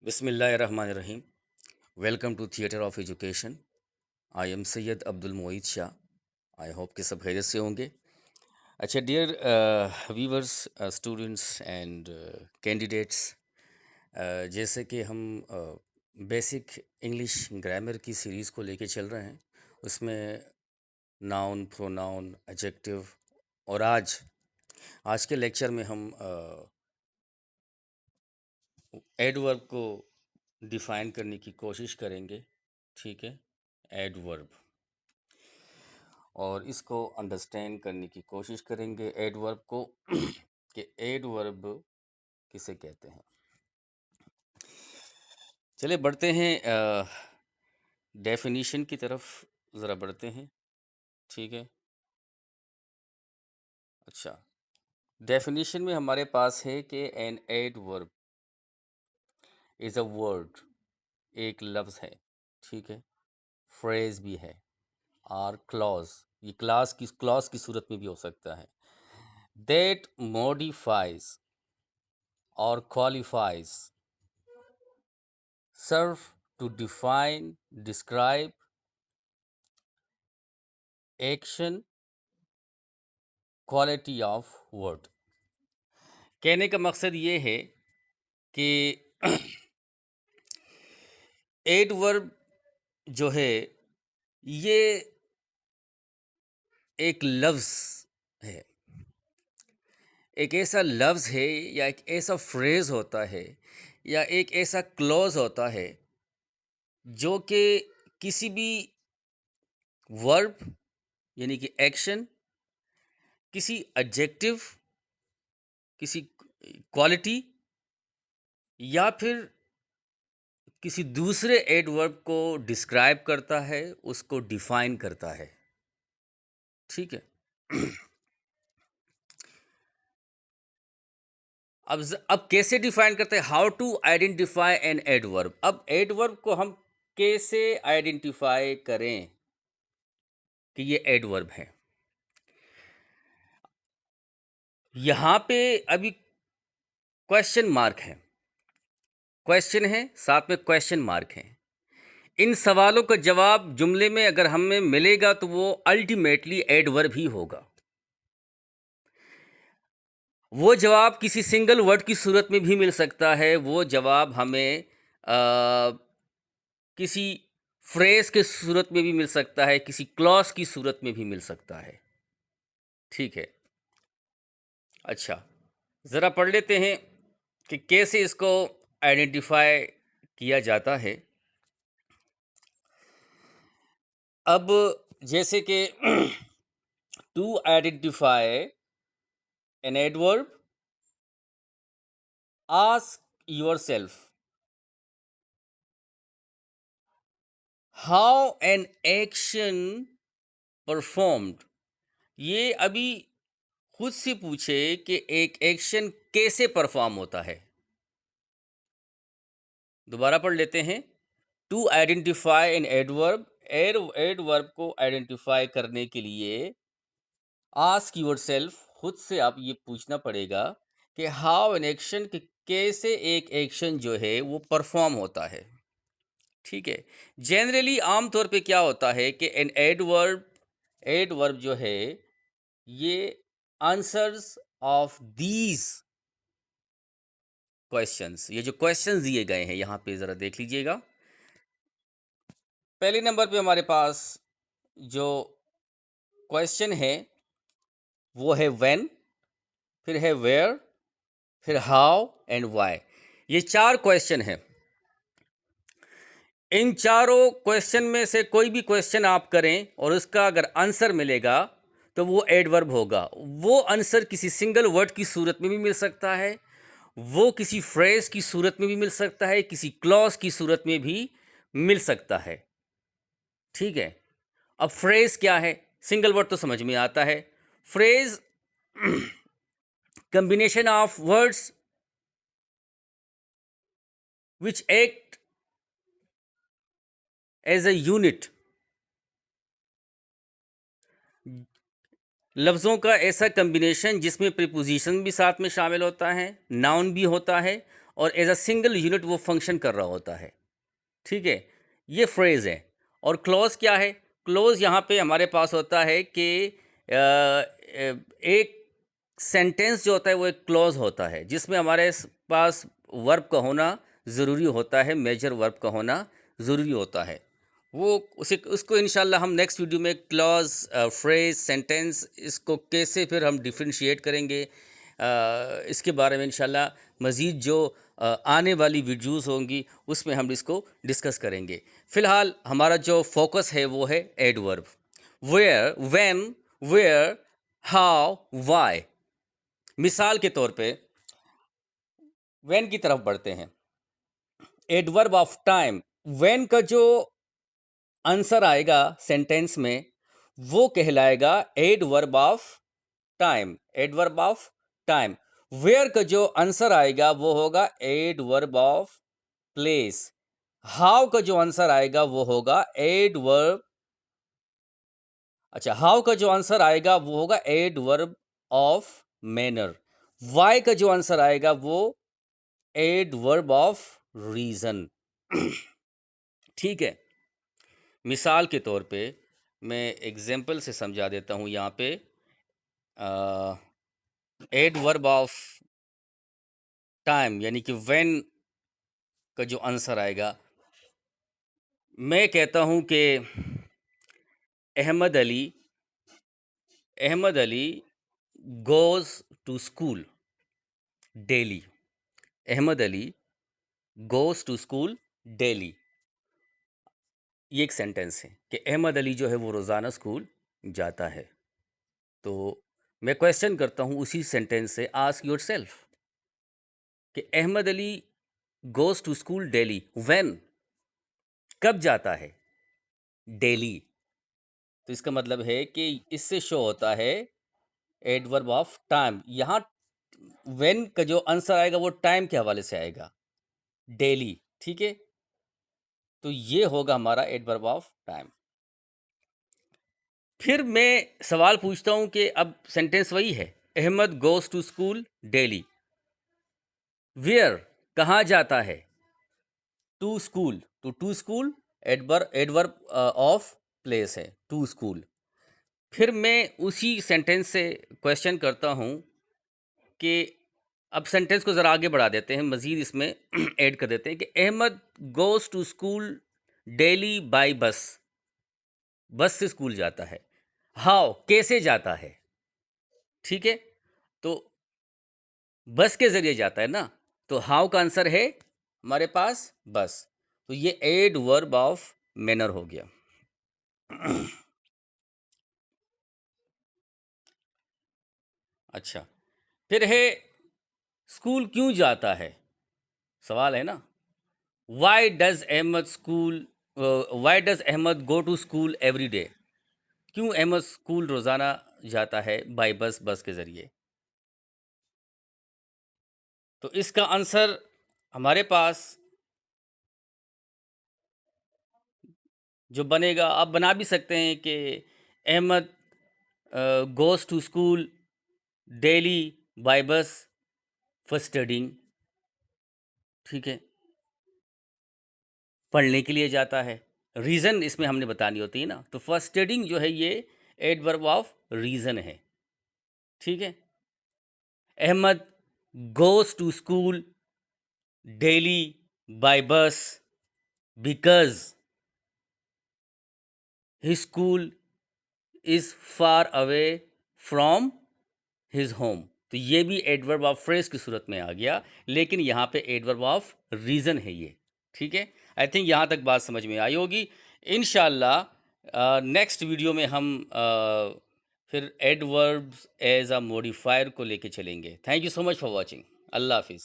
Bismillahirrahmanirrahim. Welcome to Theatre of Education. I am Sayyid Abdul Moeed Shah. I hope कि सब खैरियत से होंगे. अच्छा dear viewers, students and candidates, जैसे कि हम बेसिक इंग्लिश ग्रामर की सीरीज़ को लेके चल रहे हैं, उसमें नाउन, प्रोनाउन, एडजेक्टिव और आज के लेक्चर में हम एडवर्ब को डिफाइन करने की कोशिश करेंगे. ठीक है, एडवर्ब, और इसको अंडरस्टैंड करने की कोशिश करेंगे एडवर्ब को कि एडवर्ब किसे कहते हैं. चलिए बढ़ते हैं, डेफिनीशन की तरफ ज़रा बढ़ते हैं. ठीक है. अच्छा, डेफिनीशन में हमारे पास है कि an adverb is a word, एक लफ्ज़ है. ठीक है. फ्रेज भी है, और क्लॉज, ये क्लॉज की सूरत में भी हो सकता है. दैट मॉडिफाइज और qualifies, serve to define, describe, action, quality of word. कहने का मकसद ये है कि एडवर्ब जो है ये एक लफ्ज़ है, एक ऐसा लफ्ज़ है या एक ऐसा फ्रेज़ होता है या एक ऐसा क्लॉज होता है जो कि किसी भी वर्ब यानी कि एक्शन, किसी एडजेक्टिव, किसी क्वालिटी या फिर किसी दूसरे एडवर्ब को डिस्क्राइब करता है, उसको डिफाइन करता है. ठीक है. अब कैसे डिफाइन करते हैं, how to identify an adverb. अब एडवर्ब को हम कैसे आइडेंटिफाई करें कि ये एडवर्ब है. यहाँ पे अभी क्वेश्चन मार्क है, क्वेश्चन है, साथ में क्वेश्चन मार्क है. इन सवालों का जवाब जुमले में अगर हमें मिलेगा तो वो अल्टीमेटली एडवर्ब ही होगा. वो जवाब किसी सिंगल वर्ड की सूरत में भी मिल सकता है, वो जवाब हमें किसी फ्रेज के सूरत में भी मिल सकता है, किसी क्लॉज की सूरत में भी मिल सकता है. ठीक है. अच्छा, ज़रा पढ़ लेते हैं कि कैसे इसको आइडेंटिफाई किया जाता है. अब जैसे कि to identify an adverb, ask yourself how an action performed. ये अभी खुद से पूछे कि एक एक्शन कैसे परफॉर्म होता है. दोबारा पढ़ लेते हैं. To identify an adverb, adverb को आइडेंटिफाई करने के लिए आस्क योरसेल्फ, खुद से आप ये पूछना पड़ेगा कि हाउ एन एक्शन, कि कैसे एक एक्शन जो है वो परफॉर्म होता है. ठीक है. जनरली आमतौर पे क्या होता है कि एन एडवर्ब जो है ये आंसर्स ऑफ दीज क्वेश्चंस, ये जो क्वेश्चंस दिए गए हैं यहाँ पे ज़रा देख लीजिएगा. पहले नंबर पे हमारे पास जो क्वेश्चन है वो है व्हेन, फिर है वेयर, फिर हाउ एंड व्हाई. ये 4 क्वेश्चन हैं. इन चारों क्वेश्चन में से कोई भी क्वेश्चन आप करें और उसका अगर आंसर मिलेगा तो वो एडवर्ब होगा. वो आंसर किसी सिंगल वर्ड की सूरत में भी मिल सकता है, वो किसी फ्रेज की सूरत में भी मिल सकता है, किसी क्लॉज की सूरत में भी मिल सकता है. ठीक है. अब फ्रेज क्या है, सिंगल वर्ड तो समझ में आता है. Phrase combination of words which act as a unit. लफ्ज़ों का ऐसा कम्बिनेशन जिसमें प्रीपोजिशन भी साथ में शामिल होता है, नाउन भी होता है और एज अ सिंगल यूनिट वो फंक्शन कर रहा होता है। ठीक है, ये फ्रेज है। और क्लॉज क्या है? क्लॉज यहाँ पे हमारे पास होता है कि एक सेंटेंस जो होता है वो एक क्लॉज होता है, जिसमें हमारे पास वर्ब का होना ज़रूरी होता है, मेजर वर्ब का होना ज़रूरी होता है। वो उसे उसको इंशाल्लाह हम नेक्स्ट वीडियो में क्लॉज, फ्रेज, सेंटेंस, इसको कैसे फिर हम डिफरेंशिएट करेंगे, इसके बारे में इंशाल्लाह मज़ीद जो आने वाली वीडियोस होंगी उसमें हम इसको डिस्कस करेंगे। फ़िलहाल हमारा जो फोकस है वो है adverb. Where, when, where, how, why. मिसाल के तौर पे व्हेन की तरफ बढ़ते हैं। एडवर्ब ऑफ टाइम, व्हेन का जो आंसर आएगा सेंटेंस में वो कहलाएगा adverb of time. Adverb of time. Where का जो आंसर आएगा वो होगा एडवर्ब ऑफ प्लेस। हाउ का जो आंसर आएगा वो होगा एडवर्ब, अच्छा, हाउ का जो आंसर आएगा वो होगा एडवर्ब ऑफ मैनर। वाई का जो आंसर आएगा वो एडवर्ब ऑफ रीजन। ठीक है, मिसाल के तौर पे मैं एग्जाम्पल से समझा देता हूं यहाँ पे। एडवर्ब ऑफ टाइम यानी कि व्हेन का जो आंसर आएगा, मैं कहता हूं कि Ahmad Ali Ahmad Ali goes to school daily. Ahmad Ali goes to school daily. ये एक सेंटेंस है कि अहमद अली जो है वो रोज़ाना स्कूल जाता है। तो मैं क्वेश्चन करता हूँ उसी सेंटेंस से, आस्क योर सेल्फ कि Ahmad Ali goes to school daily, when, कब जाता है? डेली। तो इसका मतलब है कि इससे शो होता है एडवर्ब ऑफ टाइम। यहाँ व्हेन का जो आंसर आएगा वो टाइम के हवाले से आएगा, डेली। ठीक है, तो ये होगा हमारा एडवर्ब ऑफ टाइम। फिर मैं सवाल पूछता हूं कि अब सेंटेंस वही है, Ahmad goes to school daily. Where, कहाँ जाता है? To school, to school adverb of place है, टू स्कूल। फिर मैं उसी सेंटेंस से क्वेश्चन करता हूं कि अब सेंटेंस को ज़रा आगे बढ़ा देते हैं, मज़ीद इसमें ऐड कर देते हैं कि Ahmad goes to school daily by bus, bus से स्कूल जाता है। हाउ, कैसे जाता है? ठीक है, तो बस के ज़रिए जाता है ना, तो हाउ का आंसर है हमारे पास बस। तो ये एडवर्ब ऑफ मैनर हो गया। अच्छा, फिर है स्कूल क्यों जाता है? सवाल है ना। Why does Ahmad school, why does Ahmad go to school every day? क्यों अहमद स्कूल रोज़ाना जाता है बाय बस, बस के ज़रिए? तो इसका आंसर हमारे पास जो बनेगा, आप बना भी सकते हैं कि Ahmad goes to school daily by bus for studying. ठीक है, पढ़ने के लिए जाता है। रीज़न इसमें हमने बतानी होती है ना, तो फॉर स्टडिंग जो है ये एडवर्ब ऑफ रीज़न है। ठीक है, Ahmed goes to school daily by bus because his school is far away from his home. तो ये भी एडवर्ब ऑफ फ्रेज की सूरत में आ गया, लेकिन यहाँ पे एडवर्ब ऑफ रीज़न है ये। ठीक है, आई थिंक यहाँ तक बात समझ में आई होगी। इंशाल्लाह नेक्स्ट वीडियो में हम फिर एडवर्ब्स एज अ मॉडिफायर को लेके चलेंगे। Thank you so much for watching. अल्लाह हाफिज़।